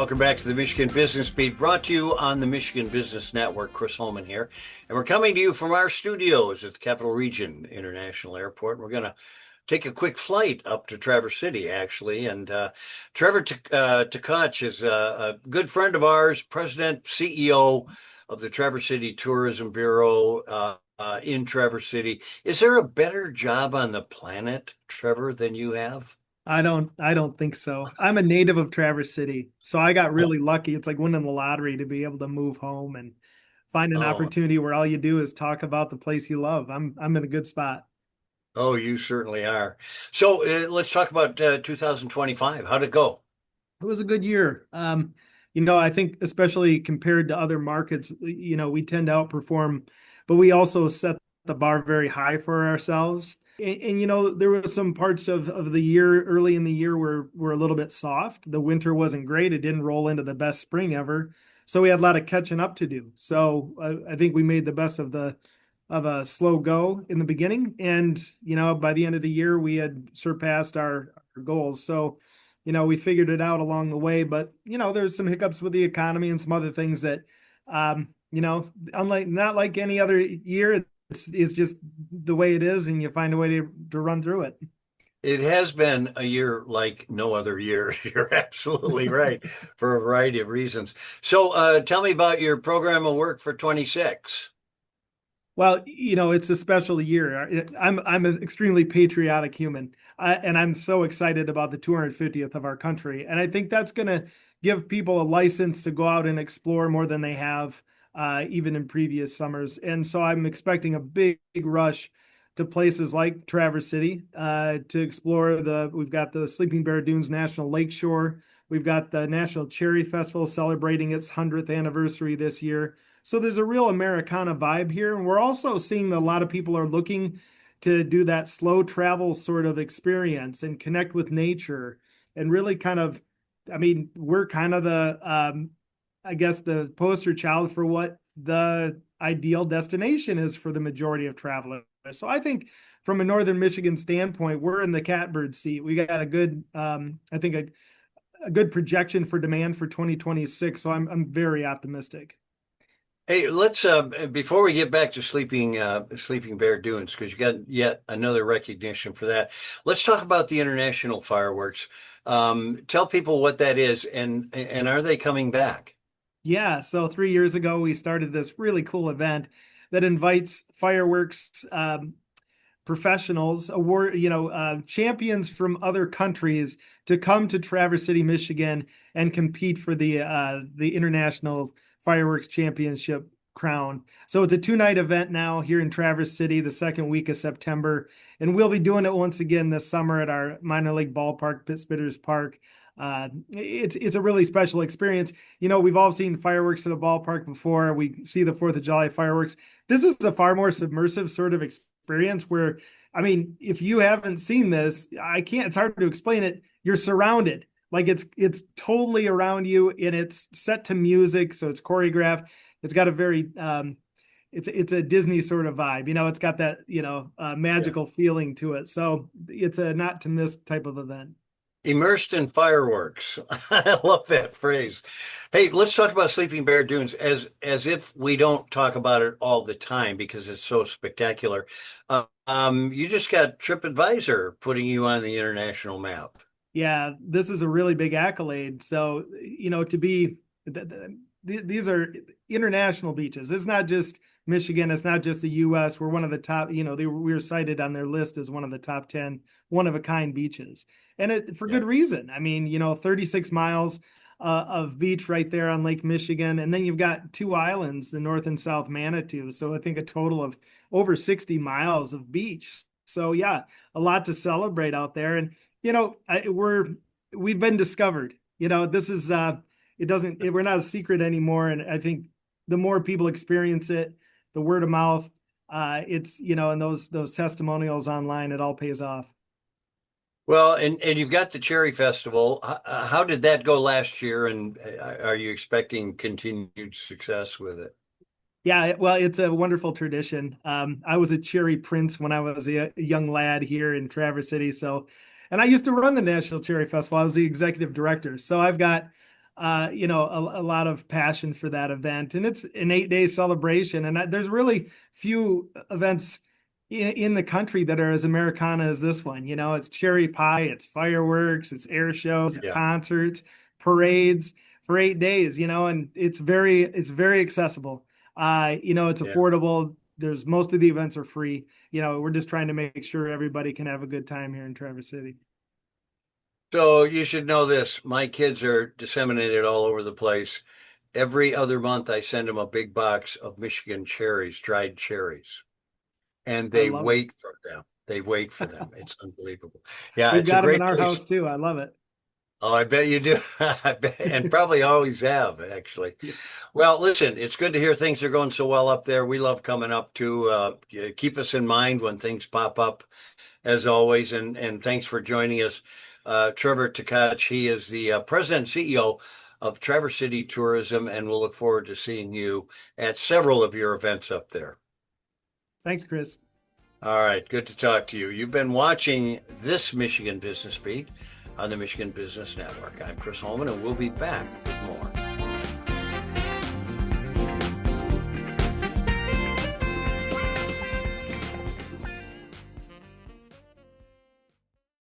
Welcome back to the Michigan Business Beat, brought to you on the Michigan Business Network. Chris Holman here. And we're coming to you from our studios at the Capital Region International Airport. We're going to take a quick flight up to Traverse City, actually. And Trevor Tkach is a good friend of ours, president, CEO of the Traverse City Tourism Bureau in Traverse City. Is there a better job on the planet, Trevor, than you have? I don't think so. I'm a native of Traverse City, so I got really lucky. It's like winning the lottery to be able to move home and find an Oh, opportunity where all you do is talk about the place you love. I'm in a good spot. oh, you certainly are. So let's talk about 2025. How'd it go? It was a good year. I think especially compared to other markets, we tend to outperform, but we also set the bar very high for ourselves. And there was some parts of the year early in the year were a little bit soft. The winter wasn't great. It didn't roll into the best spring ever. So we had a lot of catching up to do. So I think we made the best of a slow go in the beginning. And, by the end of the year, we had surpassed our goals. So, we figured it out along the way, but, there's some hiccups with the economy and some other things that, unlike not like any other year, it's just the way it is, and you find a way to run through it. It has been a year like no other year. You're absolutely right for a variety of reasons. So tell me about your program of work for 26. Well, it's a special year. I'm an extremely patriotic human, and I'm so excited about the 250th of our country. And I think that's going to give people a license to go out and explore more than they have, even in previous summers. And so I'm expecting a big rush to places like Traverse City to explore We've got the Sleeping Bear Dunes National Lakeshore. We've got the National Cherry Festival celebrating its 100th anniversary this year. So there's a real Americana vibe here. And we're also seeing that a lot of people are looking to do that slow travel sort of experience and connect with nature and really we're kind of I guess, the poster child for what the ideal destination is for the majority of travelers. So I think from a Northern Michigan standpoint, we're in the catbird seat. We got a good, I think a good projection for demand for 2026. So I'm very optimistic. Hey, let's before we get back to Sleeping Bear Dunes, because you got yet another recognition for that. Let's talk about the international fireworks. Tell people what that is, and are they coming back? Yeah, so 3 years ago we started this really cool event that invites fireworks professionals, champions from other countries to come to Traverse City, Michigan, and compete for the International Fireworks Championship crown. So it's a 2-night event now here in Traverse City, the second week of September, and we'll be doing it once again this summer at our minor league ballpark, Pitt Spitters Park. It's a really special experience. We've all seen fireworks at a ballpark before. We see the 4th of July fireworks. This is a far more submersive sort of experience where, I mean, if you haven't seen this, it's hard to explain it. You're surrounded. Like it's totally around you, and it's set to music, so it's choreographed. It's got a very it's a Disney sort of vibe. It's got that Yeah. magical feeling to it. So it's a not to miss type of event. Immersed in fireworks. I love that phrase. Hey, let's talk about Sleeping Bear Dunes as if we don't talk about it all the time because it's so spectacular. You just got TripAdvisor putting you on the international map. Yeah, this is a really big accolade. So, to be these are international beaches. It's not just Michigan. It's not just the U.S. We're one of the top. We were cited on their list as one of the top 10 one-of-a-kind beaches, and for Yeah. good reason. I mean, 36 miles of beach right there on Lake Michigan, and then you've got two islands, the North and South Manitou. So I think a total of over 60 miles of beach. So yeah, a lot to celebrate out there, and we've been discovered. This is we're not a secret anymore. And I think the more people experience it, the word of mouth, and those testimonials online, it all pays off. Well, and you've got the Cherry Festival. How did that go last year? And are you expecting continued success with it? Yeah, well, it's a wonderful tradition. I was a cherry prince when I was a young lad here in Traverse City. So, and I used to run the National Cherry Festival. I was the executive director. So I've got a lot of passion for that event. And it's an 8 day celebration. And there's really few events in the country that are as Americana as this one. It's cherry pie, it's fireworks, it's air shows, Yeah. concerts, parades for 8 days, and it's very accessible. It's Yeah. affordable. There's most of the events are free. We're just trying to make sure everybody can have a good time here in Traverse City. So you should know this. My kids are disseminated all over the place. Every other month, I send them a big box of Michigan cherries, dried cherries, and I they love it. wait for them. They wait for them. It's unbelievable. Yeah, We've it's a got them in great our place. house too. I love it. Oh, I bet you do. I bet, and probably always have, actually. Yeah. Well, listen, it's good to hear things are going so well up there. We love coming up to keep us in mind when things pop up, as always. And thanks for joining us, Trevor Tkach. He is the president and CEO of Traverse City Tourism, and we'll look forward to seeing you at several of your events up there. Thanks, Chris. All right, good to talk to you. You've been watching this Michigan Business Beat on the Michigan Business Network. I'm Chris Holman, and we'll be back with more.